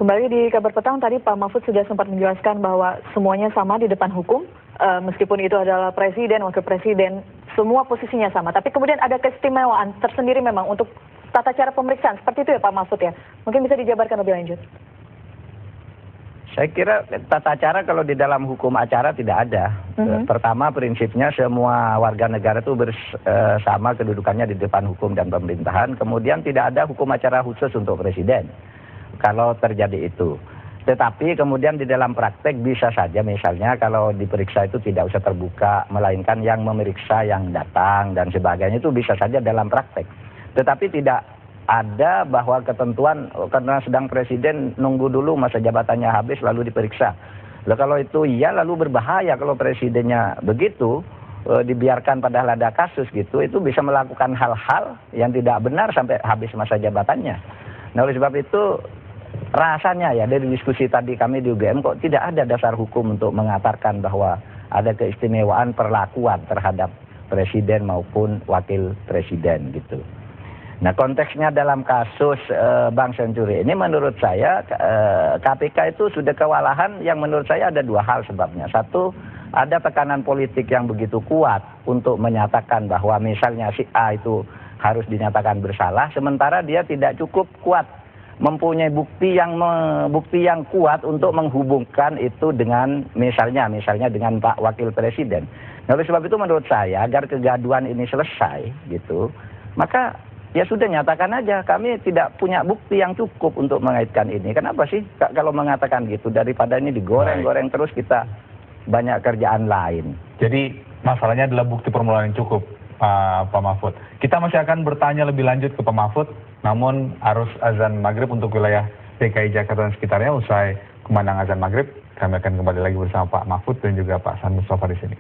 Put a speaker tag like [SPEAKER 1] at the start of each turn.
[SPEAKER 1] Kembali di kabar petang, tadi Pak Mahfud sudah sempat menjelaskan bahwa semuanya sama di depan hukum, meskipun itu adalah presiden, wakil presiden, semua posisinya sama. Tapi kemudian ada keistimewaan tersendiri memang untuk tata cara pemeriksaan, seperti itu ya Pak Mahfud ya? Mungkin bisa dijabarkan lebih lanjut.
[SPEAKER 2] Saya kira tata cara kalau di dalam hukum acara tidak ada. Pertama prinsipnya semua warga negara itu bersama kedudukannya di depan hukum dan pemerintahan. Kemudian tidak ada hukum acara khusus untuk presiden kalau terjadi itu. Tetapi kemudian di dalam praktek bisa saja misalnya kalau diperiksa itu tidak usah terbuka, melainkan yang memeriksa yang datang dan sebagainya, itu bisa saja dalam praktek. Tetapi tidak ada bahwa ketentuan karena sedang presiden nunggu dulu masa jabatannya habis lalu diperiksa. Lalu kalau itu iya, lalu berbahaya kalau presidennya begitu dibiarkan padahal ada kasus gitu, itu bisa melakukan hal-hal yang tidak benar sampai habis masa jabatannya. Nah oleh sebab itu rasanya ya dari diskusi tadi kami di UGM kok tidak ada dasar hukum untuk mengatakan bahwa ada keistimewaan perlakuan terhadap presiden maupun wakil presiden gitu. Nah konteksnya dalam kasus Bank Senturi ini menurut saya KPK itu sudah kewalahan yang menurut saya ada dua hal sebabnya. Satu, ada tekanan politik yang begitu kuat untuk menyatakan bahwa misalnya si A itu harus dinyatakan bersalah, sementara dia tidak cukup kuat mempunyai bukti yang kuat untuk menghubungkan itu dengan misalnya dengan Pak Wakil Presiden. Nah oleh sebab itu menurut saya agar kegaduhan ini selesai gitu, maka ya sudah nyatakan aja kami tidak punya bukti yang cukup untuk mengaitkan ini. Kenapa sih kalau mengatakan gitu, daripada ini digoreng-goreng terus kita banyak kerjaan lain.
[SPEAKER 3] Jadi masalahnya adalah bukti permulaan yang cukup, Pak Mahfud. Kita masih akan bertanya lebih lanjut ke Pak Mahfud, namun arus azan maghrib untuk wilayah DKI Jakarta dan sekitarnya usai kumandang azan maghrib, kami akan kembali lagi bersama Pak Mahfud dan juga Pak San Mustafa di sini.